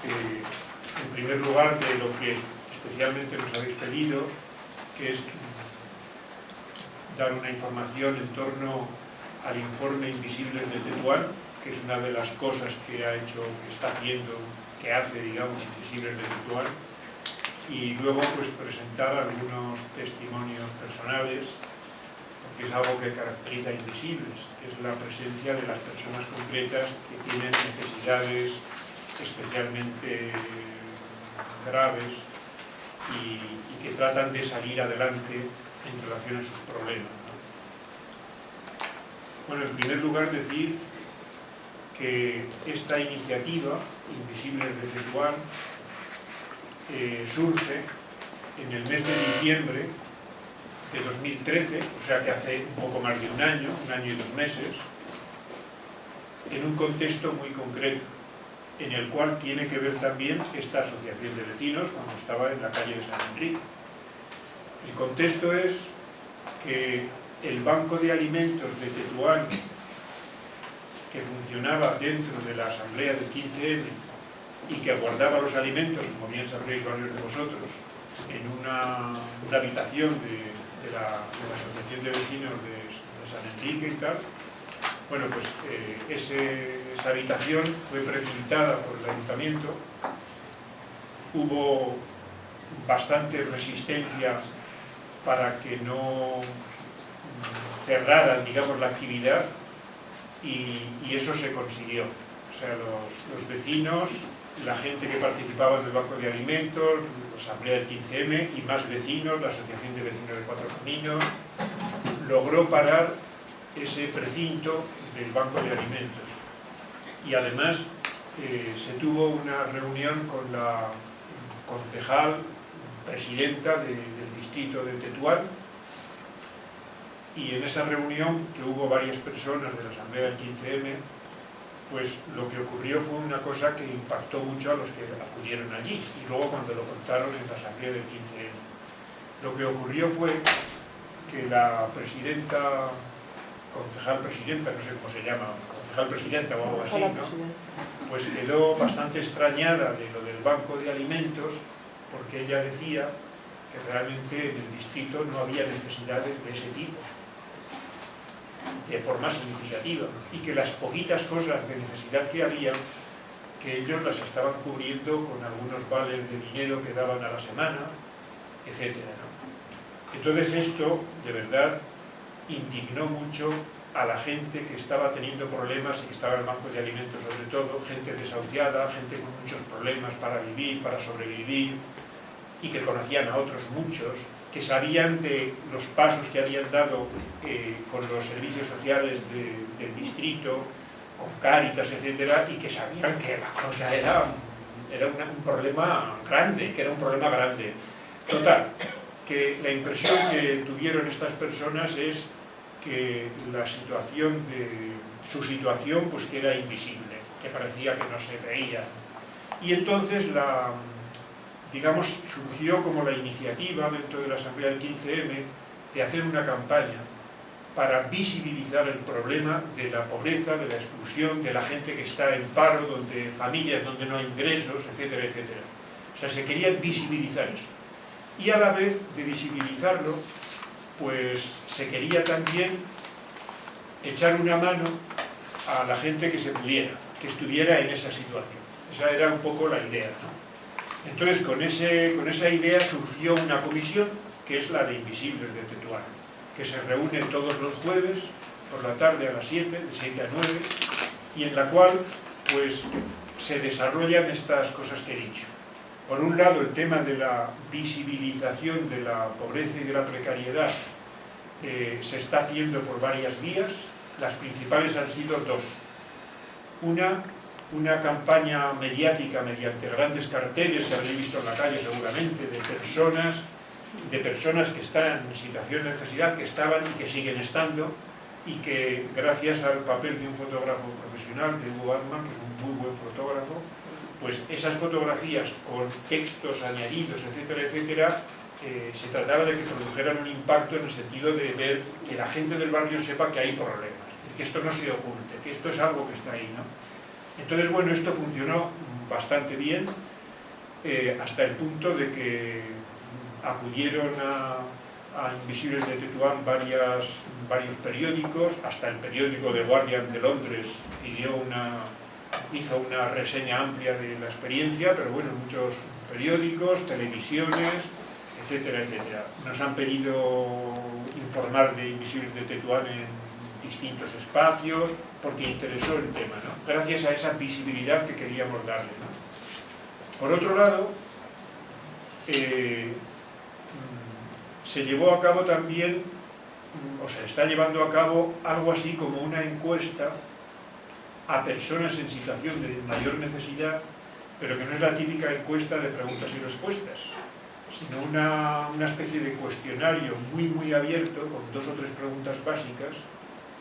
en primer lugar, de lo que especialmente nos habéis pedido, que es dar una información en torno al informe Invisibles de Tetuán, que es una de las cosas que ha hecho, que está haciendo, que hace, digamos, Invisibles de Tetuán, y luego pues presentar algunos testimonios personales, porque es algo que caracteriza a Invisibles, que es la presencia de las personas concretas que tienen necesidades especialmente graves y que tratan de salir adelante en relación a sus problemas, ¿no? Bueno, en primer lugar decir que esta iniciativa, Invisibles de Tetuán, surge en el mes de diciembre de 2013, o sea que hace un poco más de un año y 2 meses, en un contexto muy concreto, en el cual tiene que ver también esta asociación de vecinos cuando estaba en la calle de San Enrique. El contexto es que el banco de alimentos de Tetuán, que funcionaba dentro de la asamblea del 15M y que guardaba los alimentos, como bien sabréis varios de vosotros, en una habitación de la asociación de vecinos de San Enrique y tal, bueno, pues esa habitación fue precintada por el ayuntamiento. Hubo bastante resistencia para que no cerraran, digamos, la actividad y eso se consiguió. O sea, los vecinos, la gente que participaba del banco de alimentos, la asamblea del 15M y más vecinos, la asociación de vecinos de Cuatro Caminos, logró parar ese precinto del banco de alimentos. Y además se tuvo una reunión con la concejal presidenta del distrito de Tetuán, y en esa reunión, que hubo varias personas de la asamblea del 15M, pues lo que ocurrió fue una cosa que impactó mucho a los que acudieron allí, y luego cuando lo contaron en la asamblea del 15M. Lo que ocurrió fue que la presidenta, concejal presidenta, no sé cómo se llama, concejal presidenta o algo así, ¿no? Pues quedó bastante extrañada de lo del banco de alimentos, porque ella decía que realmente en el distrito no había necesidades de ese tipo, de forma significativa, y que las poquitas cosas de necesidad que había, que ellos las estaban cubriendo con algunos vales de dinero que daban a la semana, etcétera, ¿no? Entonces esto, de verdad, indignó mucho a la gente que estaba teniendo problemas y que estaba en el banco de alimentos, sobre todo, gente desahuciada, gente con muchos problemas para vivir, para sobrevivir, y que conocían a otros muchos, que sabían de los pasos que habían dado con los servicios sociales del distrito, con Cáritas, etcétera, y que sabían que la cosa era un problema grande, Total, que la impresión que tuvieron estas personas es que su situación pues que era invisible, que parecía que no se veía. Y entonces digamos, surgió como la iniciativa dentro de la asamblea del 15M de hacer una campaña para visibilizar el problema de la pobreza, de la exclusión, de la gente que está en paro, familias donde no hay ingresos, etcétera, etcétera. O sea, se quería visibilizar eso. Y a la vez de visibilizarlo, pues se quería también echar una mano a la gente que se pudiera, que estuviera en esa situación. Esa era un poco la idea, ¿no? Entonces, con esa idea surgió una comisión, que es la de Invisibles de Tetuán, que se reúne todos los jueves por la tarde a las 7, de 7 a 9, y en la cual pues se desarrollan estas cosas que he dicho. Por un lado, el tema de la visibilización de la pobreza y de la precariedad se está haciendo por varias vías. Las principales han sido 2. Una campaña mediática mediante grandes carteles que habréis visto en la calle seguramente, de personas que están en situación de necesidad, que estaban y que siguen estando, y que gracias al papel de un fotógrafo profesional, de Hugo Arman, que es un muy buen fotógrafo, pues esas fotografías con textos añadidos, etcétera, etcétera, se trataba de que produjeran un impacto en el sentido de ver que la gente del barrio sepa que hay problemas, que esto no se oculte, que esto es algo que está ahí, ¿no? Entonces, bueno, esto funcionó bastante bien, hasta el punto de que acudieron a Invisibles de Tetuán varios periódicos, hasta el periódico The Guardian de Londres hizo una reseña amplia de la experiencia, pero bueno, muchos periódicos, televisiones, etcétera, etcétera. Nos han pedido informar de Invisibles de Tetuán en distintos espacios, porque interesó el tema, ¿no? Gracias a esa visibilidad que queríamos darle, ¿no? Por otro lado, se llevó a cabo también, o se está llevando a cabo algo así como una encuesta a personas en situación de mayor necesidad, pero que no es la típica encuesta de preguntas y respuestas, sino una especie de cuestionario muy abierto, con 2 o 3 preguntas básicas,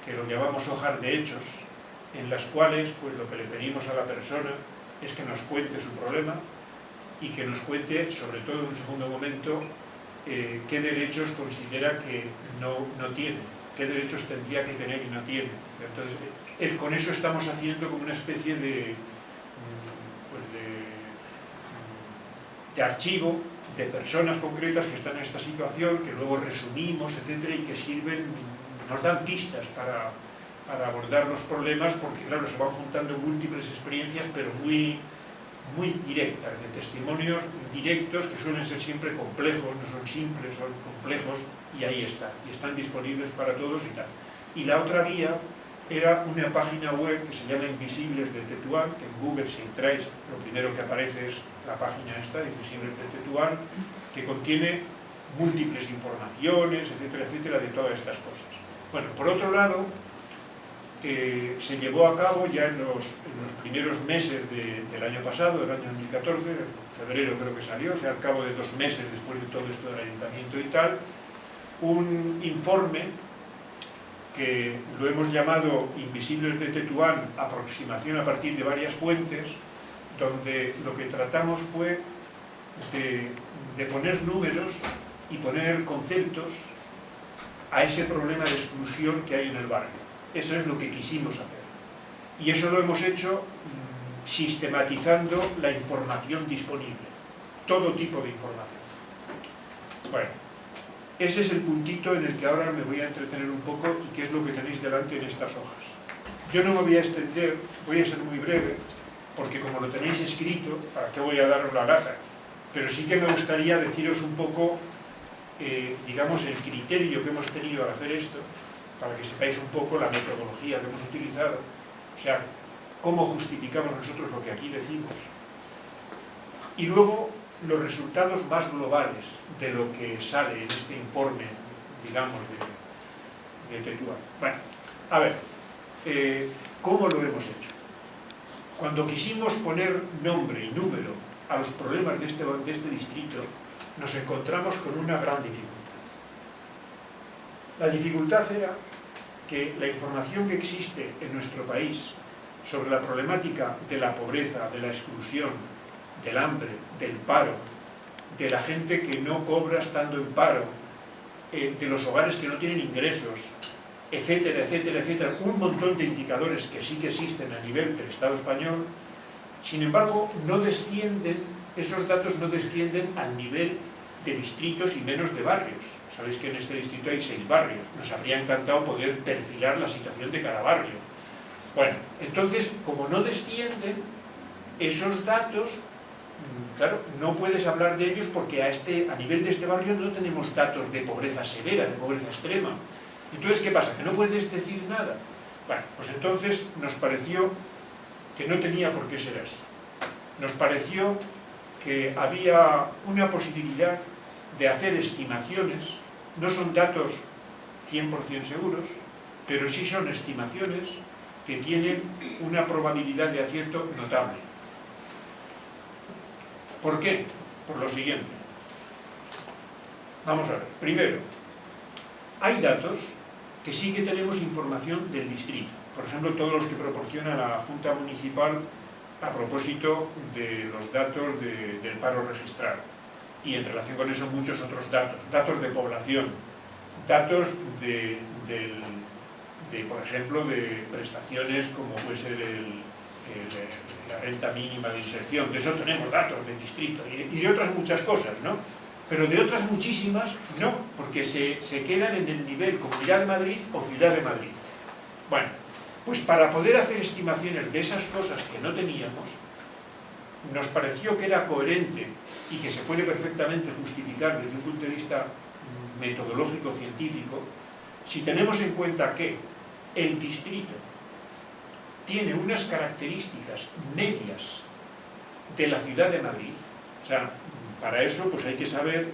que lo llamamos hojas de hechos, en las cuales pues lo que le pedimos a la persona es que nos cuente su problema y que nos cuente, sobre todo en un segundo momento, qué derechos considera que no tiene, qué derechos tendría que tener y no tiene. Entonces, con eso estamos haciendo como una especie de archivo de personas concretas que están en esta situación, que luego resumimos, etcétera, y que nos dan pistas para abordar los problemas, porque claro, se van juntando múltiples experiencias, pero muy directas, de testimonios directos que suelen ser siempre complejos, no son simples, son complejos, y ahí están, y están disponibles para todos y tal. Y la otra vía era una página web que se llama Invisibles de Tetuán, que en Google, si entráis, lo primero que aparece es la página esta, Invisibles de Tetuán, que contiene múltiples informaciones, etcétera, etcétera, de todas estas cosas. Bueno, por otro lado, se llevó a cabo ya en los primeros meses del año pasado, del año 2014, en febrero creo que salió, o sea, al cabo de 2 meses después de todo esto del ayuntamiento y tal, un informe que lo hemos llamado Invisibles de Tetuán, aproximación a partir de varias fuentes, donde lo que tratamos fue de poner números y poner conceptos a ese problema de exclusión que hay en el barrio. Eso es lo que quisimos hacer. Y eso lo hemos hecho sistematizando la información disponible, todo tipo de información. Bueno, ese es el puntito en el que ahora me voy a entretener un poco y que es lo que tenéis delante en estas hojas. Yo no me voy a extender, voy a ser muy breve, porque como lo tenéis escrito, ¿para qué voy a daros la lata? Pero sí que me gustaría deciros un poco, digamos, el criterio que hemos tenido al hacer esto, para que sepáis un poco la metodología que hemos utilizado, o sea, cómo justificamos nosotros lo que aquí decimos, y luego los resultados más globales de lo que sale en este informe, digamos, de Tetuán. Bueno, a ver, ¿cómo lo hemos hecho? Cuando quisimos poner nombre y número a los problemas de este distrito, nos encontramos con una gran dificultad. La dificultad era que la información que existe en nuestro país sobre la problemática de la pobreza, de la exclusión, del hambre, del paro, de la gente que no cobra estando en paro, de los hogares que no tienen ingresos, etcétera, etcétera, etcétera, un montón de indicadores que sí que existen a nivel del Estado español, sin embargo, no descienden, esos datos no descienden al nivel de distritos y menos de barrios. Sabéis que en este distrito hay 6 barrios. Nos habría encantado poder perfilar la situación de cada barrio. Bueno, entonces, como no descienden, esos datos, claro, no puedes hablar de ellos porque a nivel de este barrio no tenemos datos de pobreza severa, de pobreza extrema. Entonces, ¿qué pasa? ¿Que no puedes decir nada? Bueno, pues entonces nos pareció que no tenía por qué ser así. Nos pareció que había una posibilidad de hacer estimaciones. No son datos 100% seguros, pero sí son estimaciones que tienen una probabilidad de acierto notable. ¿Por qué? Por lo siguiente. Vamos a ver. Primero, hay datos que sí que tenemos información del distrito. Por ejemplo, todos los que proporciona la Junta Municipal a propósito de los datos del paro registrado. Y en relación con eso muchos otros datos. Datos de población, datos por ejemplo, de prestaciones como puede ser la renta mínima de inserción, de eso tenemos datos del distrito, y de otras muchas cosas, ¿no? Pero de otras muchísimas no, porque se quedan en el nivel Comunidad de Madrid o Ciudad de Madrid. Bueno, pues para poder hacer estimaciones de esas cosas que no teníamos, nos pareció que era coherente y que se puede perfectamente justificar desde un punto de vista metodológico científico, si tenemos en cuenta que el distrito tiene unas características medias de la Ciudad de Madrid. O sea, para eso pues hay que saber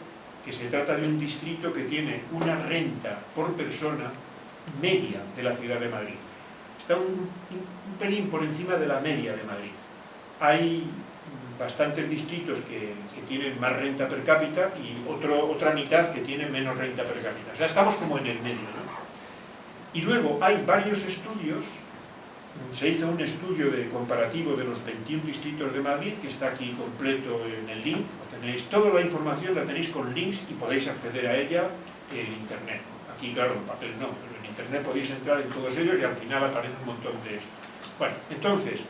que se trata de un distrito que tiene una renta por persona media de la Ciudad de Madrid. Está un pelín por encima de la media de Madrid. Hay bastantes distritos que tienen más renta per cápita y otra mitad que tienen menos renta per cápita. O sea, estamos como en el medio, ¿no? Y luego hay varios estudios. Se hizo un estudio comparativo de los 21 distritos de Madrid, que está aquí completo en el link. Tenéis toda la información, la tenéis con links y podéis acceder a ella en internet. Aquí, claro, en papel no, pero en internet podéis entrar en todos ellos y al final aparece un montón de esto. Bueno, entonces,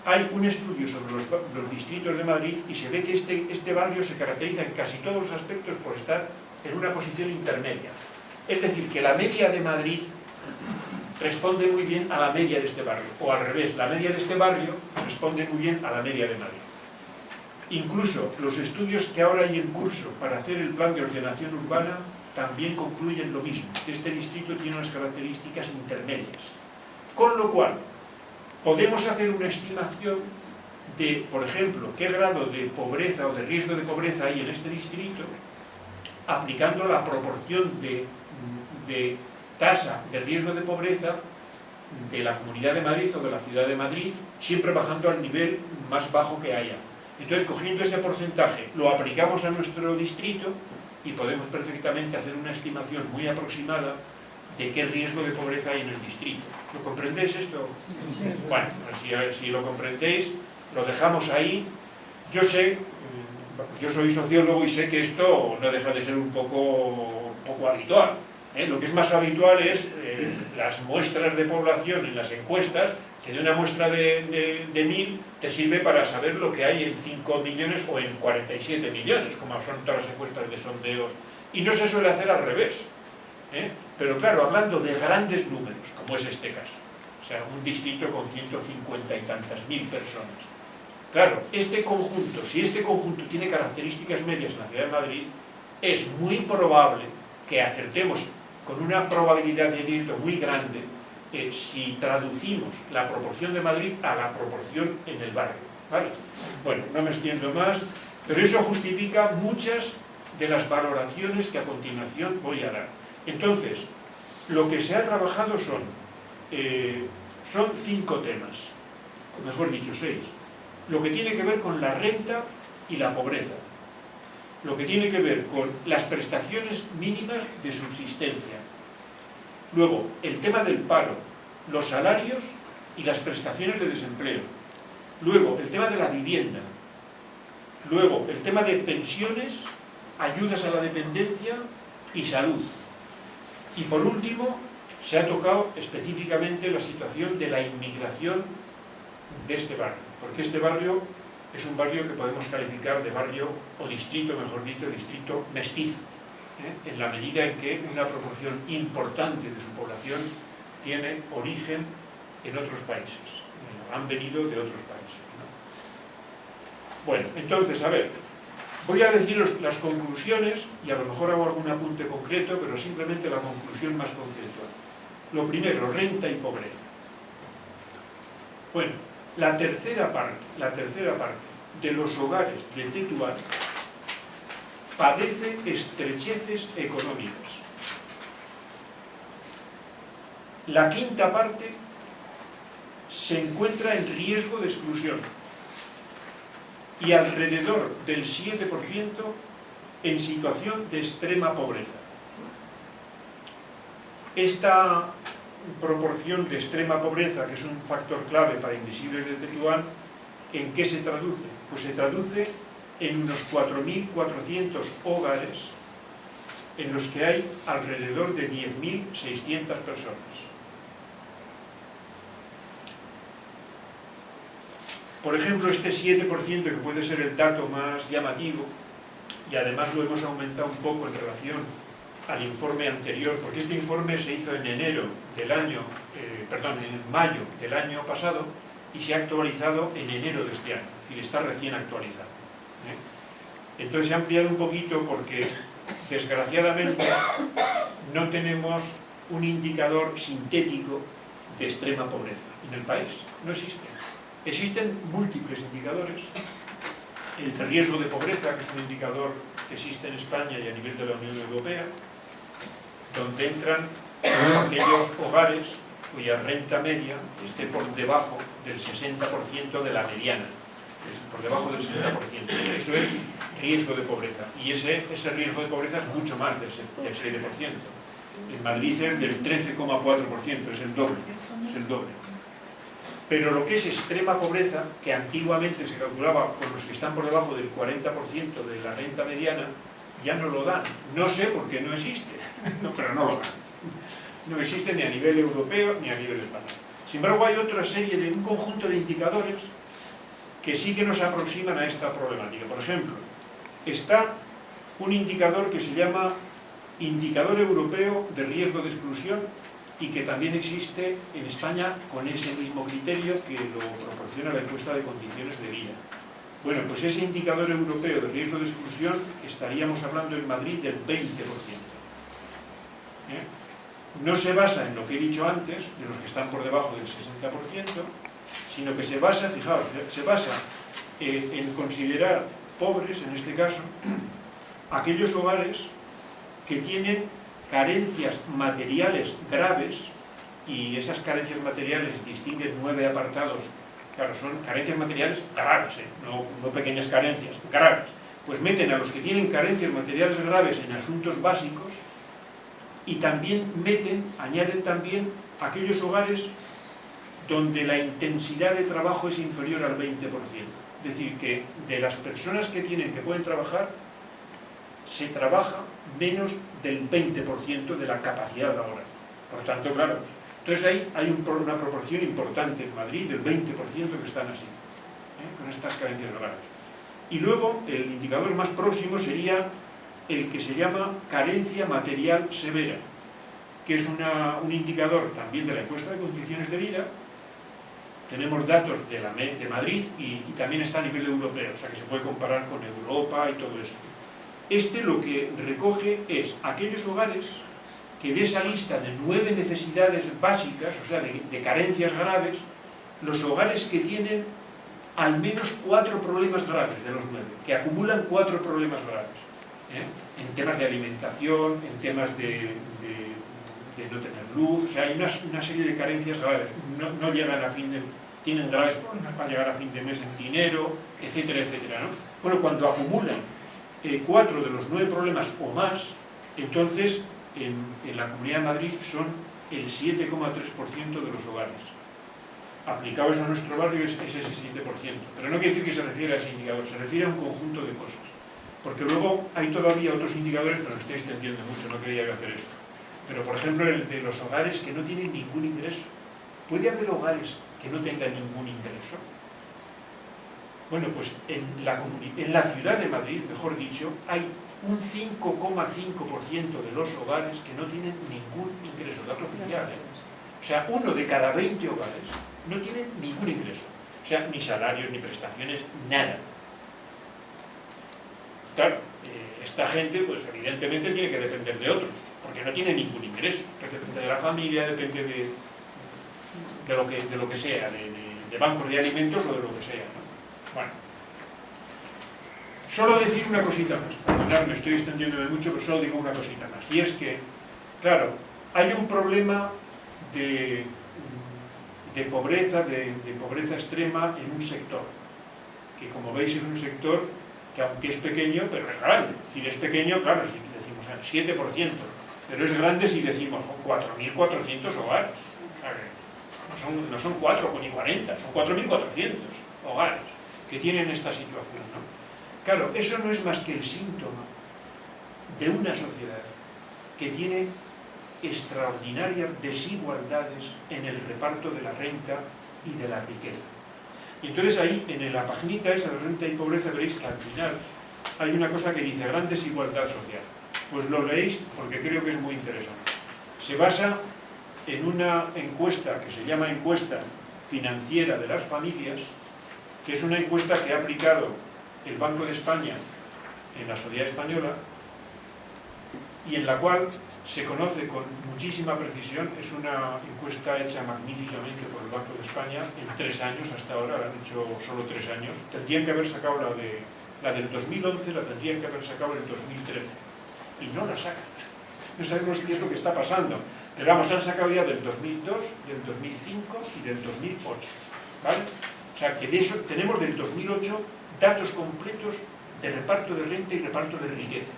hay un estudio sobre los distritos de Madrid y se ve que este barrio se caracteriza en casi todos los aspectos por estar en una posición intermedia. Es decir, que la media de Madrid responde muy bien a la media de este barrio, o al revés, la media de este barrio responde muy bien a la media de Madrid. Incluso los estudios que ahora hay en curso para hacer el plan de ordenación urbana también concluyen lo mismo, que este distrito tiene unas características intermedias. Con lo cual, podemos hacer una estimación de, por ejemplo, qué grado de pobreza o de riesgo de pobreza hay en este distrito, aplicando la proporción de tasa de riesgo de pobreza de la Comunidad de Madrid o de la Ciudad de Madrid, siempre bajando al nivel más bajo que haya. Entonces, cogiendo ese porcentaje, lo aplicamos a nuestro distrito y podemos perfectamente hacer una estimación muy aproximada de qué riesgo de pobreza hay en el distrito. ¿Lo comprendéis esto? Bueno, pues si lo comprendéis, lo dejamos ahí. Yo sé, yo soy sociólogo y sé que esto no deja de ser un poco habitual. Lo que es más habitual es las muestras de población en las encuestas, que de una muestra de 1000 te sirve para saber lo que hay en 5 millones o en 47 millones, como son todas las encuestas de sondeos. Y no se suele hacer al revés. Pero claro, hablando de grandes números, como es este caso, o sea, un distrito con 150 y tantas mil personas. Claro, este conjunto, si este conjunto tiene características medias en la Ciudad de Madrid, es muy probable que acertemos con una probabilidad de éxito muy grande si traducimos la proporción de Madrid a la proporción en el barrio, ¿vale? Bueno, no me extiendo más, pero eso justifica muchas de las valoraciones que a continuación voy a dar. Entonces, lo que se ha trabajado son 5 temas, o mejor dicho 6. Lo que tiene que ver con la renta y la pobreza. Lo que tiene que ver con las prestaciones mínimas de subsistencia. Luego, el tema del paro, los salarios y las prestaciones de desempleo. Luego, el tema de la vivienda. Luego, el tema de pensiones, ayudas a la dependencia y salud. Y por último, se ha tocado específicamente la situación de la inmigración de este barrio, porque este barrio es un barrio que podemos calificar de barrio, o distrito, mejor dicho, distrito mestizo, en la medida en que una proporción importante de su población tiene origen en otros países, han venido de otros países, ¿no? Bueno, entonces, a ver, voy a deciros las conclusiones y a lo mejor hago algún apunte concreto, pero simplemente la conclusión más conceptual. Lo primero, renta y pobreza. Bueno, la tercera parte de los hogares de Tetuán padece estrecheces económicas. La quinta parte se encuentra en riesgo de exclusión y alrededor del 7% en situación de extrema pobreza. Esta proporción de extrema pobreza, que es un factor clave para Invisibles de Tetuán, ¿en qué se traduce? Pues se traduce en unos 4.400 hogares en los que hay alrededor de 10.600 personas. Por ejemplo, este 7%, que puede ser el dato más llamativo, y además lo hemos aumentado un poco en relación al informe anterior, porque este informe se hizo en mayo del año pasado, y se ha actualizado en enero de este año, es decir, está recién actualizado. Entonces se ha ampliado un poquito porque, desgraciadamente, no tenemos un indicador sintético de extrema pobreza en el país. No existe. Existen múltiples indicadores. El de riesgo de pobreza, que es un indicador que existe en España y a nivel de la Unión Europea, donde entran aquellos hogares cuya renta media esté por debajo del 60% de la mediana, por debajo del 60%. Eso es riesgo de pobreza, y ese riesgo de pobreza es mucho más del 7%. En Madrid es del 13,4%, es el doble. Pero lo que es extrema pobreza, que antiguamente se calculaba con los que están por debajo del 40% de la renta mediana, ya no lo dan. No sé por qué no existe, pero no lo dan. No existe ni a nivel europeo ni a nivel español. Sin embargo, hay otra serie de un conjunto de indicadores que sí que nos aproximan a esta problemática. Por ejemplo, está un indicador que se llama Indicador Europeo de Riesgo de Exclusión, y que también existe en España con ese mismo criterio que lo proporciona la encuesta de condiciones de vida. Bueno, pues ese indicador europeo de riesgo de exclusión estaríamos hablando en Madrid del 20%. No se basa en lo que he dicho antes, de los que están por debajo del 60%, sino que se basa, fijaos, en considerar pobres, en este caso, aquellos hogares que tienen carencias materiales graves, y esas carencias materiales distinguen 9 apartados. Claro, son carencias materiales graves, no pequeñas carencias, graves. Pues meten a los que tienen carencias materiales graves en asuntos básicos, y también añaden también aquellos hogares donde la intensidad de trabajo es inferior al 20%. Es decir, que de las personas que pueden trabajar, se trabaja menos del 20% de la capacidad laboral. Por tanto, claro, entonces ahí hay una proporción importante en Madrid del 20% que están así, con estas carencias graves. Y luego, el indicador más próximo sería el que se llama carencia material severa, que es un indicador también de la encuesta de condiciones de vida. Tenemos datos de Madrid y también está a nivel europeo, o sea que se puede comparar con Europa y todo eso. Lo que recoge es aquellos hogares que, de esa lista de 9 necesidades básicas, o sea, de carencias graves, los hogares que tienen al menos 4 problemas graves de los 9, que acumulan 4 problemas graves, en temas de alimentación, en temas de no tener luz, o sea, hay una serie de carencias graves, no llegan a fin de... tienen graves problemas para llegar a fin de mes en dinero, etcétera, etcétera, ¿no? Bueno, cuando acumulan 4 de los 9 problemas o más, entonces en la Comunidad de Madrid son el 7,3% de los hogares. Aplicados a nuestro barrio es ese 7%, pero no quiere decir que se refiere a ese indicador, se refiere a un conjunto de cosas. Porque luego hay todavía otros indicadores, pero lo estoy extendiendo mucho, no quería hacer esto. Pero, por ejemplo, el de los hogares que no tienen ningún ingreso. ¿Puede haber hogares que no tengan ningún ingreso? Bueno, pues en la ciudad de Madrid, mejor dicho, hay un 5,5% de los hogares que no tienen ningún ingreso, dato oficial, O sea, 1 de cada 20 hogares no tiene ningún ingreso. O sea, ni salarios, ni prestaciones, nada. Claro, esta gente, pues evidentemente tiene que depender de otros, porque no tiene ningún ingreso. Depende de la familia, depende de lo que sea, de bancos de alimentos o de lo que sea, ¿no? Bueno, solo decir una cosita más, perdonadme, estoy extendiéndome mucho, pero solo digo una cosita más, y es que, claro, hay un problema de pobreza, de pobreza extrema en un sector, que como veis es un sector que, aunque es pequeño, pero es grande. Es decir, es pequeño, claro, si decimos 7%, pero es grande si decimos 4.400 hogares. No son 4 ni 40, son 4.400 hogares que tienen esta situación, ¿no? Claro, eso no es más que el síntoma de una sociedad que tiene extraordinarias desigualdades en el reparto de la renta y de la riqueza. Y entonces ahí, en la paginita esa de renta y pobreza, veréis que al final hay una cosa que dice gran desigualdad social. Pues lo leéis porque creo que es muy interesante. Se basa en una encuesta que se llama encuesta financiera de las familias, que es una encuesta que ha aplicado el Banco de España en la sociedad española y en la cual se conoce con muchísima precisión. Es una encuesta hecha magníficamente por el Banco de España en 3 años, hasta ahora la han hecho solo 3 años. Tendrían que haber sacado la del 2011, la tendrían que haber sacado en el 2013 y no la sacan. No sabemos qué es lo que está pasando, pero vamos, han sacado ya del 2002, del 2005 y del 2008, ¿vale? O sea que de eso tenemos del 2008 datos completos de reparto de renta y reparto de riqueza.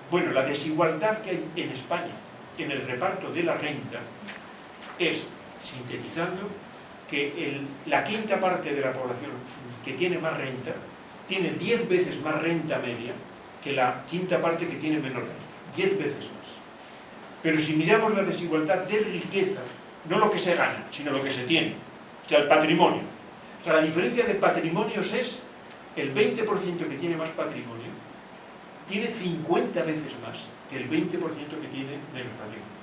Bueno, la desigualdad que hay en España en el reparto de la renta es, sintetizando, que la quinta parte de la población que tiene más renta tiene 10 veces más renta media que la quinta parte que tiene menos renta. 10 veces más. Pero si miramos la desigualdad de riqueza, no lo que se gana, sino lo que se tiene, o sea, el patrimonio. O sea, la diferencia de patrimonios es el 20% que tiene más patrimonio tiene 50 veces más que el 20% que tiene menos patrimonio.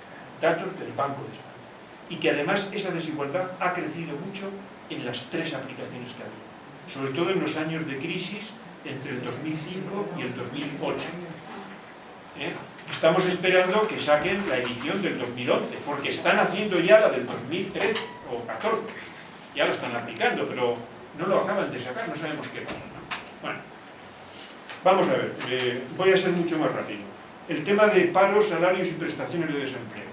Datos del Banco de España. Y que además esa desigualdad ha crecido mucho en las 3 aplicaciones que ha habido. Sobre todo en los años de crisis entre el 2005 y el 2008. Estamos esperando que saquen la edición del 2011, porque están haciendo ya la del 2013 o 14. Ya la están aplicando, pero no lo acaban de sacar, no sabemos qué pasa, ¿no? Bueno, vamos a ver, voy a ser mucho más rápido. El tema de paros, salarios y prestaciones de desempleo.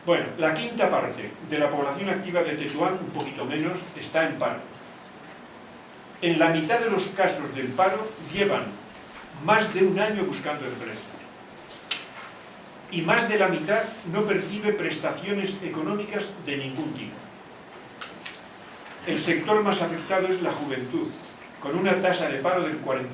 Bueno, la quinta parte de la población activa de Tetuán, un poquito menos, está en paro. En la mitad de los casos del paro llevan más de un año buscando empleo. Y más de la mitad no percibe prestaciones económicas de ningún tipo. El sector más afectado es la juventud, con una tasa de paro del 49%.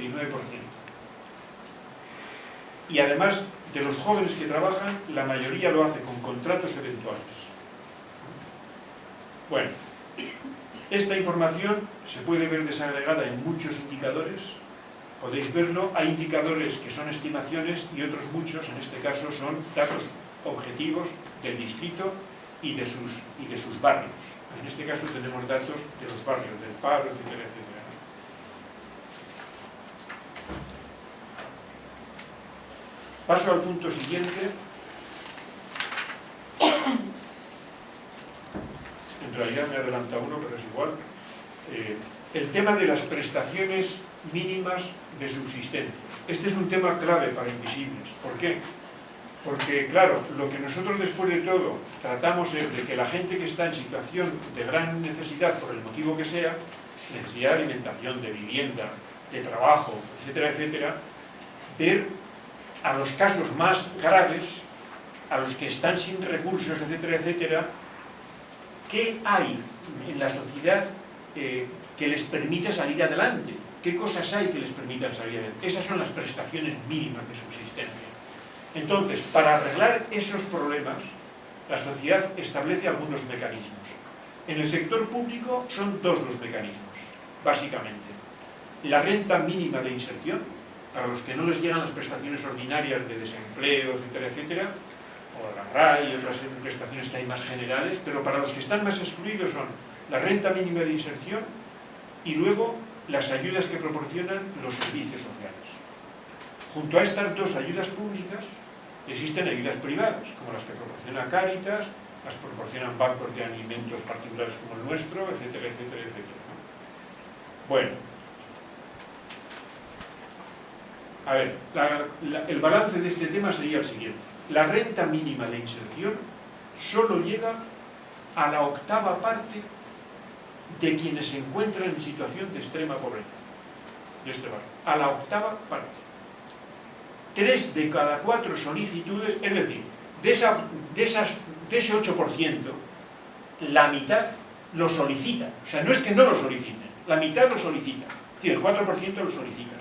Y además de los jóvenes que trabajan, la mayoría lo hace con contratos eventuales. Bueno, esta información se puede ver desagregada en muchos indicadores. Podéis verlo, hay indicadores que son estimaciones y otros muchos, en este caso, son datos objetivos del distrito y de sus barrios. En este caso tenemos datos de los barrios, del paro, etcétera, etcétera. Paso al punto siguiente. En realidad me adelanta uno, pero es igual. El tema de las prestaciones mínimas de subsistencia. Este es un tema clave para Invisibles. ¿Por qué? Porque, claro, lo que nosotros después de todo tratamos es de que la gente que está en situación de gran necesidad, por el motivo que sea, necesidad de alimentación, de vivienda, de trabajo, etcétera, etcétera, ver a los casos más graves, a los que están sin recursos, etcétera, etcétera, qué hay en la sociedad que les permita salir adelante. ¿Qué cosas hay que les permitan salir adelante? Esas son las prestaciones mínimas de subsistencia. Entonces, para arreglar esos problemas, la sociedad establece algunos mecanismos. En el sector público son 2 los mecanismos, básicamente. La renta mínima de inserción, para los que no les llegan las prestaciones ordinarias de desempleo, etcétera, etcétera, o la RAI y otras prestaciones que hay más generales, pero para los que están más excluidos son la renta mínima de inserción y luego las ayudas que proporcionan los servicios sociales. Junto a estas 2 ayudas públicas existen ayudas privadas, como las que proporciona Cáritas, las proporcionan bancos de alimentos particulares como el nuestro, etcétera, etcétera, etcétera. Bueno, a ver, el balance de este tema sería el siguiente. La renta mínima de inserción solo llega a la 8ª parte de quienes se encuentran en situación de extrema pobreza de este barrio, a la 8ª parte. 3 de cada 4 solicitudes, es decir, de ese 8%, la mitad lo solicita. O sea, no es que no lo soliciten, la mitad lo solicita, es decir, el 4% lo solicita,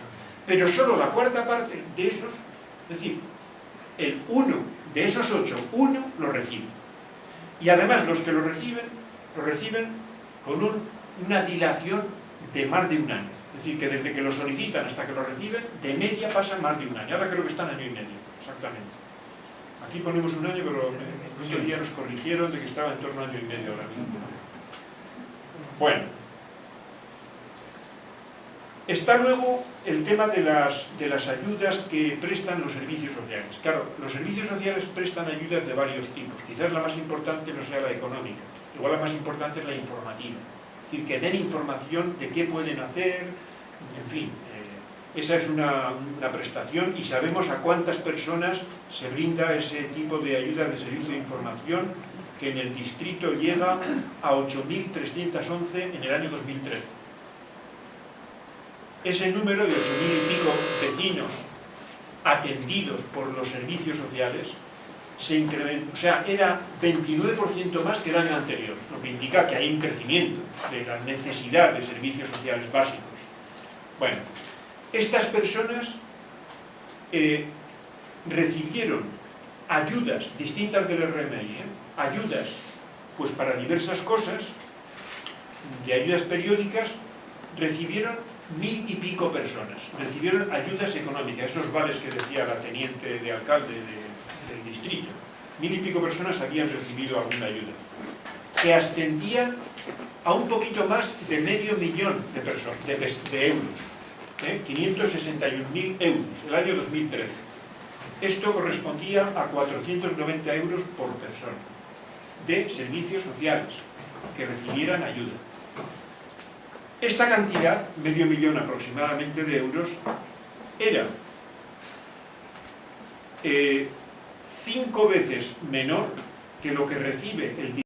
pero solo la 4ª parte de esos, es decir, el 1 de esos 8, 1 lo recibe. Y además los que lo reciben con un una dilación de más de un año. Es decir, que desde que lo solicitan hasta que lo reciben, de media pasan más de un año. Ahora creo que están año y medio, exactamente. Aquí ponemos un año, pero el día nos corrigieron de que estaba en torno a año y medio ahora mismo. Bueno. Está luego el tema de las ayudas que prestan los servicios sociales. Claro, los servicios sociales prestan ayudas de varios tipos. Quizás la más importante no sea la económica. Igual la más importante es la informativa. Es decir, que den información de qué pueden hacer, en fin. Esa es una prestación y sabemos a cuántas personas se brinda ese tipo de ayuda de servicio de información, que en el distrito llega a 8.311 en el año 2013. Ese número de 8.000 y pico vecinos atendidos por los servicios sociales se incrementó, o sea, era 29% más que el año anterior, lo que indica que hay un crecimiento de la necesidad de servicios sociales básicos. Bueno, estas personas recibieron ayudas distintas del RMI, ayudas pues para diversas cosas, de ayudas periódicas, recibieron 1.000 y pico personas, recibieron ayudas económicas, esos vales que decía la teniente de alcalde del distrito. 1.000 y pico personas habían recibido alguna ayuda, que ascendían a un poquito más de medio millón de euros, 561.000 euros, el año 2013. Esto correspondía a 490 euros por persona, de servicios sociales, que recibieran ayuda. Esta cantidad, medio millón aproximadamente de euros, era 5 veces menor que lo que recibe el